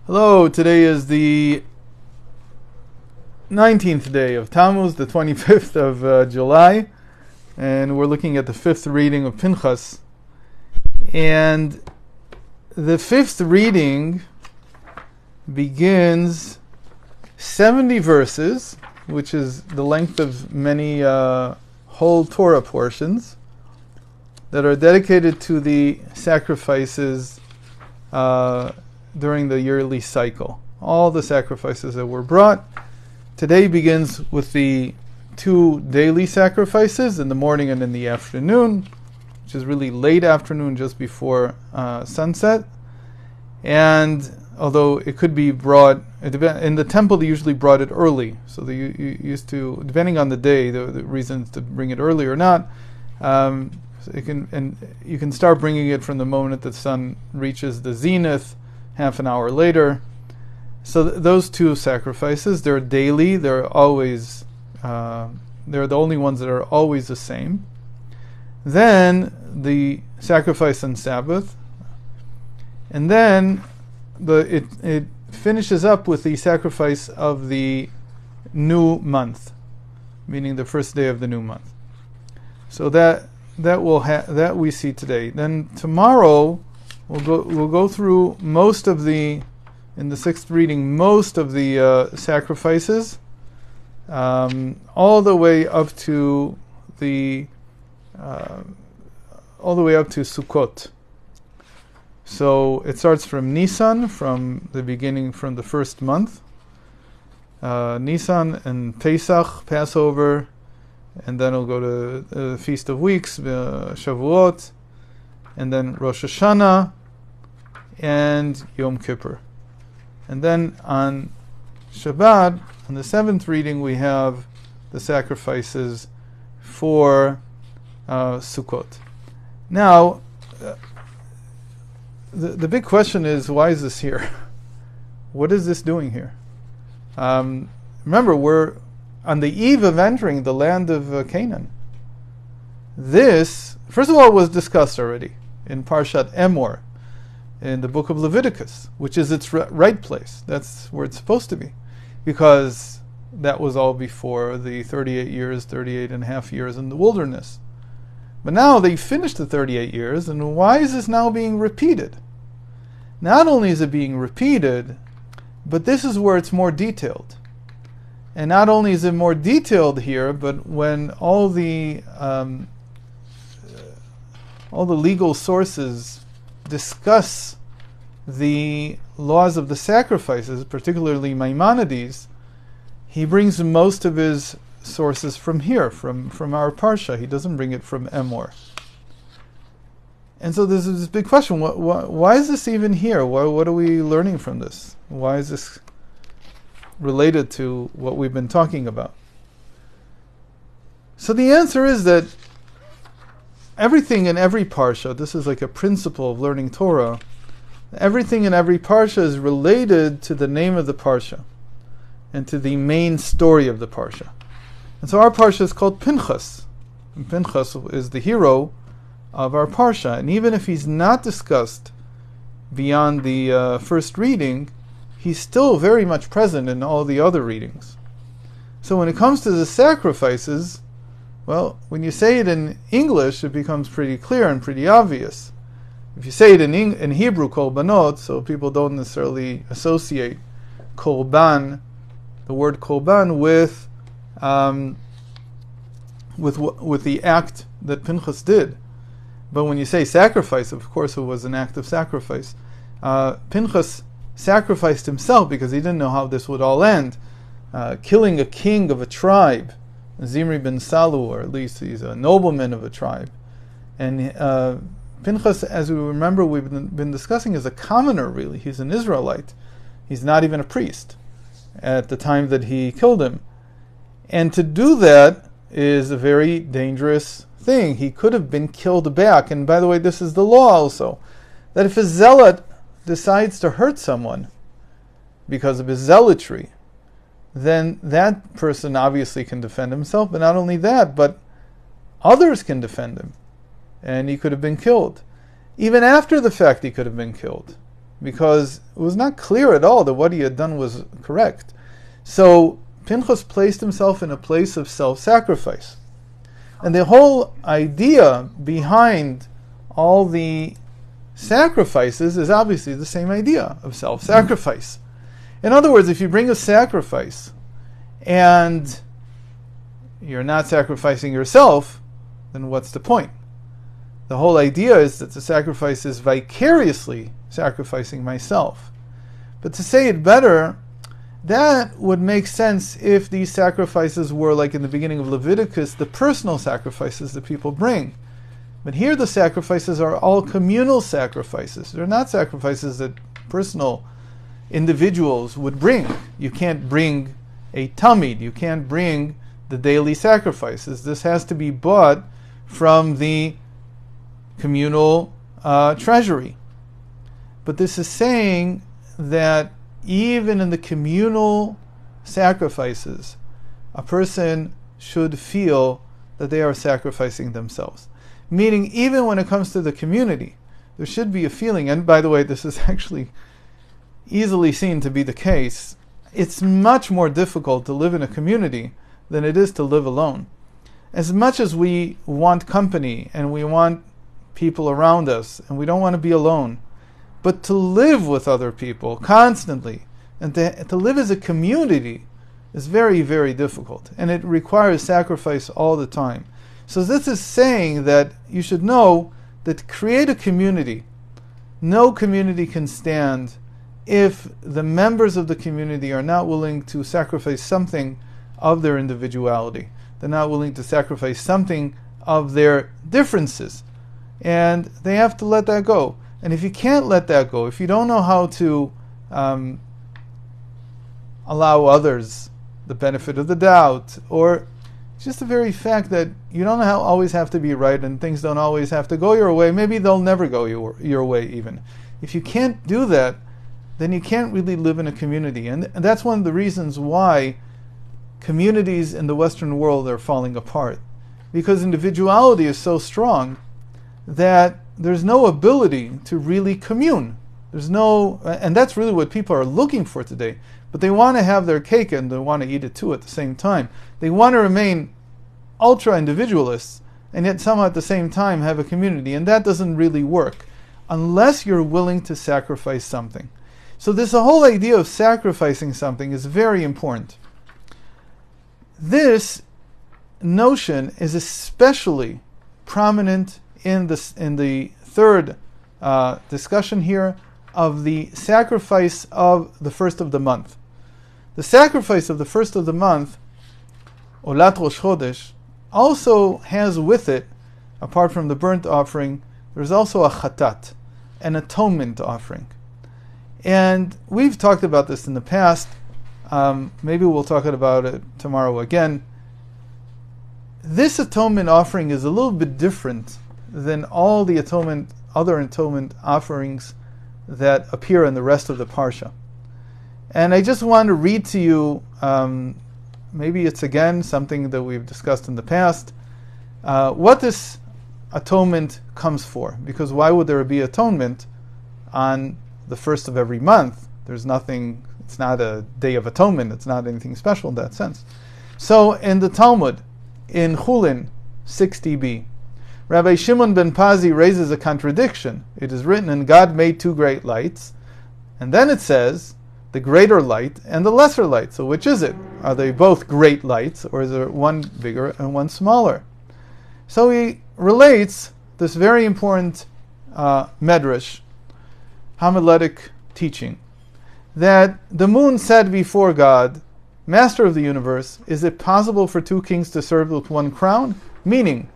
Hello, today is the 19th day of Tammuz, the 25th of July, and we're looking at the fifth reading of Pinchas. And the fifth reading begins 70 verses, which is the length of many whole Torah portions that are dedicated to the sacrifices during the yearly cycle. All the sacrifices that were brought. Today begins with the two daily sacrifices in the morning and in the afternoon, which is really late afternoon, just before sunset. And although it could be brought, in the temple they usually brought it early, so they used to, depending on the day, the reasons to bring it early or not, so you can start bringing it from the moment the sun reaches the zenith, half an hour later. So those two sacrifices, they're daily, they're always, they're the only ones that are always the same. Then the sacrifice on Sabbath, and then it finishes up with the sacrifice of the new month, meaning the first day of the new month. So that we see today. Then tomorrow we'll go through most of the, in the sixth reading, most of the sacrifices, all the way up to Sukkot. So it starts from Nisan, from the beginning, from the first month, Nisan and Pesach, Passover, and then we'll go to the Feast of Weeks, Shavuot, and then Rosh Hashanah and Yom Kippur. And then on Shabbat, on the seventh reading, we have the sacrifices for Sukkot. Now, the big question is, why is this here? What is this doing here? Remember, we're on the eve of entering the land of Canaan. This, first of all, was discussed already in Parshat Emor, in the book of Leviticus, which is its right place. That's where it's supposed to be, because that was all before the 38 and a half years in the wilderness. But now they finished the 38 years, and why is this now being repeated? Not only is it being repeated, but this is where it's more detailed. And not only is it more detailed here, but when all the legal sources discuss the laws of the sacrifices, particularly Maimonides, he brings most of his sources from here, from our Parsha. He doesn't bring it from Emor. And so there's this big question, why is this even here? What are we learning from this? Why is this related to what we've been talking about? So the answer is that everything in every Parsha, this is like a principle of learning Torah, everything in every Parsha is related to the name of the Parsha and to the main story of the Parsha. And so our Parsha is called Pinchas. And Pinchas is the hero of our Parsha. And even if he's not discussed beyond the first reading, he's still very much present in all the other readings. So when it comes to the sacrifices, well, when you say it in English, it becomes pretty clear and pretty obvious. If you say it in Hebrew, korbanot, so people don't necessarily associate korban, the word korban, with the act that Pinchas did. But when you say sacrifice, of course it was an act of sacrifice. Pinchas sacrificed himself because he didn't know how this would all end. Killing a king of a tribe, Zimri ben Salu, or at least he's a nobleman of a tribe. And Pinchas, as we remember, we've been discussing, is a commoner, really. He's an Israelite. He's not even a priest at the time that he killed him. And to do that is a very dangerous thing. He could have been killed back. And by the way, this is the law also, that if a zealot decides to hurt someone because of his zealotry, then that person obviously can defend himself, but not only that, but others can defend him. And he could have been killed. Even after the fact, he could have been killed. because it was not clear at all that what he had done was correct. So Pinchas placed himself in a place of self-sacrifice. And the whole idea behind all the sacrifices is obviously the same idea of self-sacrifice. In other words, if you bring a sacrifice and you're not sacrificing yourself, then what's the point? The whole idea is that the sacrifice is vicariously sacrificing myself. But to say it better, that would make sense if these sacrifices were, like in the beginning of Leviticus, the personal sacrifices that people bring. But here the sacrifices are all communal sacrifices. They're not sacrifices that personal individuals would bring. You can't bring a tamid. You can't bring the daily sacrifices. This has to be bought from the communal treasury. But this is saying that even in the communal sacrifices, a person should feel that they are sacrificing themselves. Meaning, even when it comes to the community, there should be a feeling, and by the way, this is actually easily seen to be the case. It's much more difficult to live in a community than it is to live alone. As much as we want company and we want people around us and we don't want to be alone, but to live with other people constantly and to live as a community is very, very difficult, and it requires sacrifice all the time. So this is saying that you should know that to create a community, no community can stand if the members of the community are not willing to sacrifice something of their individuality. They're not willing to sacrifice something of their differences. And they have to let that go. And if you can't let that go, if you don't know how to allow others the benefit of the doubt, or just the very fact that you don't always have to be right and things don't always have to go your way, maybe they'll never go your way even. If you can't do that, then you can't really live in a community. And that's one of the reasons why communities in the Western world are falling apart. Because individuality is so strong that there's no ability to really commune. And that's really what people are looking for today. But they want to have their cake and they want to eat it too at the same time. They want to remain ultra-individualists and yet somehow at the same time have a community. And that doesn't really work unless you're willing to sacrifice something. So this whole idea of sacrificing something is very important. This notion is especially prominent in the third discussion here of the sacrifice of the first of the month. The sacrifice of the first of the month, Olat Rosh Chodesh, also has with it, apart from the burnt offering, there's also a chatat, an atonement offering. And we've talked about this in the past. Maybe we'll talk about it tomorrow again. This atonement offering is a little bit different than all the other atonement offerings that appear in the rest of the Parsha. And I just want to read to you, maybe it's again something that we've discussed in the past, what this atonement comes for. Because why would there be atonement on the first of every month? There's nothing, it's not a day of atonement, it's not anything special in that sense. So in the Talmud, in Chulin 60b, Rabbi Shimon ben Pazi raises a contradiction. It is written, and God made two great lights, and then it says, the greater light and the lesser light. So which is it? Are they both great lights, or is there one bigger and one smaller? So he relates this very important medrash, homiletic teaching, that the moon said before God, Master of the universe, is it possible for two kings to serve with one crown? Meaning,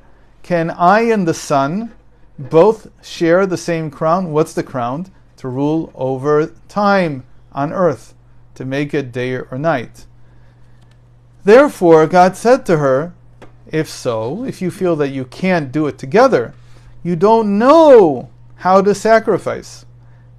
can I and the sun both share the same crown? What's the crown? To rule over time on earth, to make it day or night. Therefore, God said to her, if so, if you feel that you can't do it together, you don't know how to sacrifice,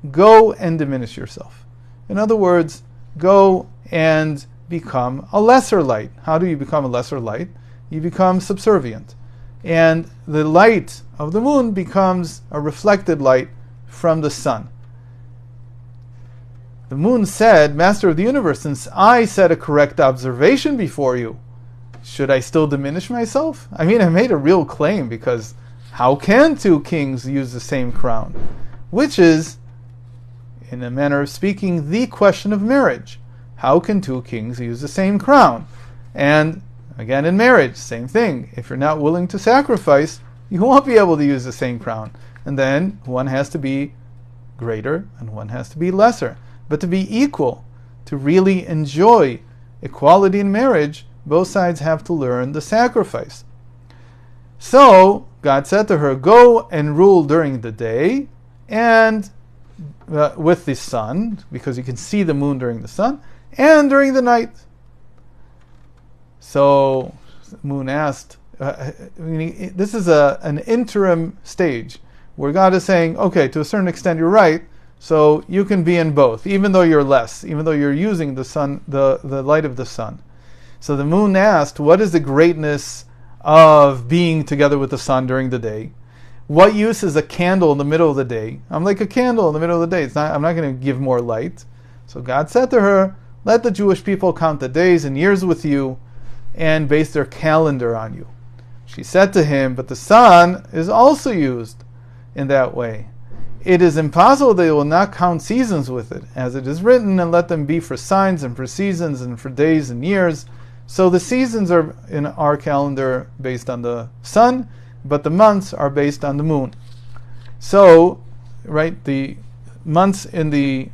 go and diminish yourself. In other words, go and become a lesser light. How do you become a lesser light? You become subservient. And the light of the moon becomes a reflected light from the sun. The moon said, Master of the universe, since I set a correct observation before you, should I still diminish myself? I mean, I made a real claim, because how can two kings use the same crown? Which is, in a manner of speaking, the question of marriage. How can two kings use the same crown? And again, in marriage, same thing. If you're not willing to sacrifice, you won't be able to use the same crown. And then one has to be greater and one has to be lesser. But to be equal, to really enjoy equality in marriage, both sides have to learn the sacrifice. So God said to her, go and rule during the day and with the sun, because you can see the moon during the sun, and during the night. So the moon asked, this is an interim stage where God is saying, okay, to a certain extent you're right, so you can be in both, even though you're less, even though you're using the sun, the light of the sun. So the moon asked, what is the greatness of being together with the sun during the day? What use is a candle in the middle of the day? I'm like a candle in the middle of the day. I'm not going to give more light. So God said to her, let the Jewish people count the days and years with you and base their calendar on you. She said to him, but the sun is also used in that way. It is impossible they will not count seasons with it, as it is written, and let them be for signs and for seasons and for days and years. So the seasons are in our calendar based on the sun, but the months are based on the moon. So, right, the months in the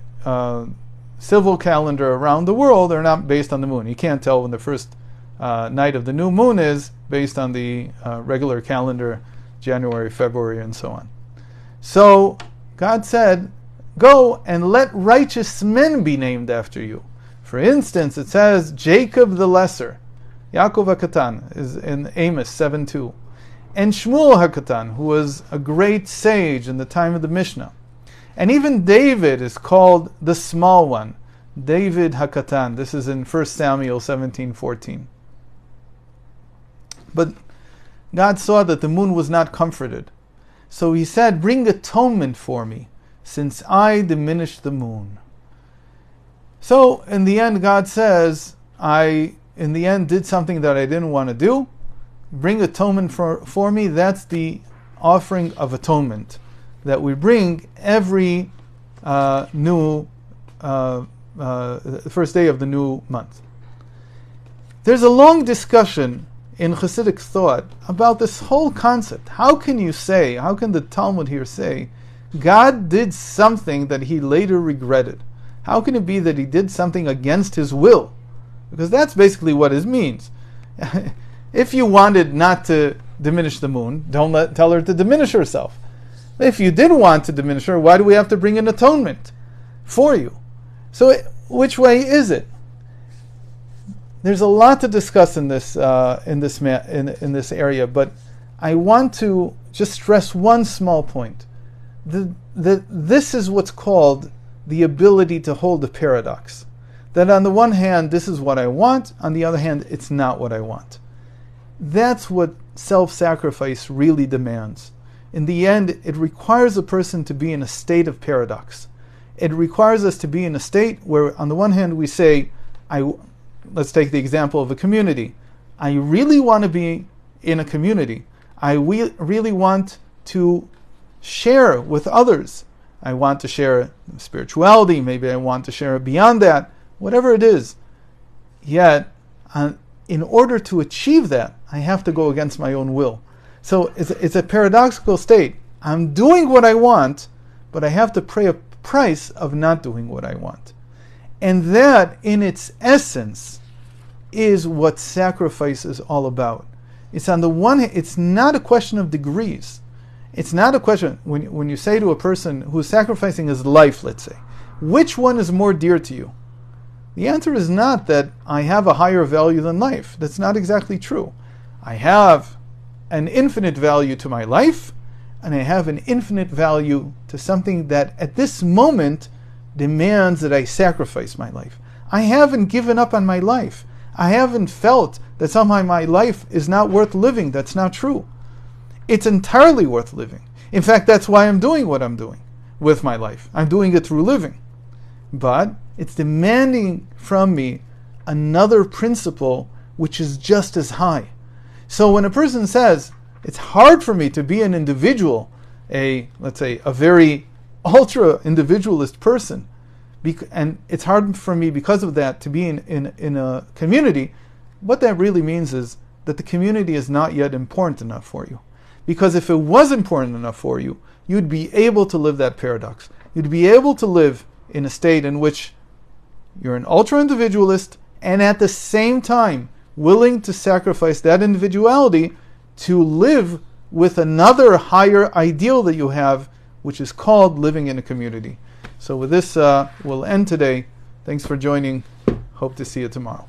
civil calendar around the world are not based on the moon. You can't tell when the first night of the new moon is based on the regular calendar, January, February, and so on. So God said, go and let righteous men be named after you. For instance, it says Jacob the Lesser, Yaakov HaKatan, is in Amos 7:2, and Shmuel HaKatan, who was a great sage in the time of the Mishnah. And even David is called the small one, David HaKatan. This is in 1 Samuel 17:14. But God saw that the moon was not comforted. So he said, bring atonement for me, since I diminished the moon. So in the end, God says, I in the end did something that I didn't want to do. Bring atonement for me. That's the offering of atonement that we bring every first day of the new month. There's a long discussion in Hasidic thought about this whole concept. How can the Talmud here say, God did something that he later regretted? How can it be that he did something against his will? Because that's basically what it means. If you wanted not to diminish the moon, don't tell her to diminish herself. If you did want to diminish her, why do we have to bring an atonement for you? So which way is it? There's a lot to discuss in this area, but I want to just stress one small point. This is what's called the ability to hold a paradox. That on the one hand, this is what I want, on the other hand, it's not what I want. That's what self-sacrifice really demands. In the end, it requires a person to be in a state of paradox. It requires us to be in a state where, on the one hand, we say, let's take the example of a community. I really want to be in a community. I really want to share with others. I want to share spirituality. Maybe I want to share beyond that. Whatever it is. Yet, in order to achieve that, I have to go against my own will. So it's a paradoxical state. I'm doing what I want, but I have to pay a price of not doing what I want. And that, in its essence, is what sacrifice is all about. It's on the one hand, it's not a question of degrees. It's not a question, when you say to a person who's sacrificing his life, let's say, which one is more dear to you? The answer is not that I have a higher value than life. That's not exactly true. I have an infinite value to my life, and I have an infinite value to something that at this moment demands that I sacrifice my life. I haven't given up on my life. I haven't felt that somehow my life is not worth living. That's not true. It's entirely worth living. In fact, that's why I'm doing what I'm doing with my life. I'm doing it through living. But It's demanding from me another principle which is just as high. So when a person says, it's hard for me to be an individual, let's say, a very ultra-individualist person, and it's hard for me because of that to be in a community, what that really means is that the community is not yet important enough for you. Because if it was important enough for you, you'd be able to live that paradox. You'd be able to live in a state in which you're an ultra-individualist and at the same time willing to sacrifice that individuality to live with another higher ideal that you have, which is called living in a community. So with this, we'll end today. Thanks for joining. Hope to see you tomorrow.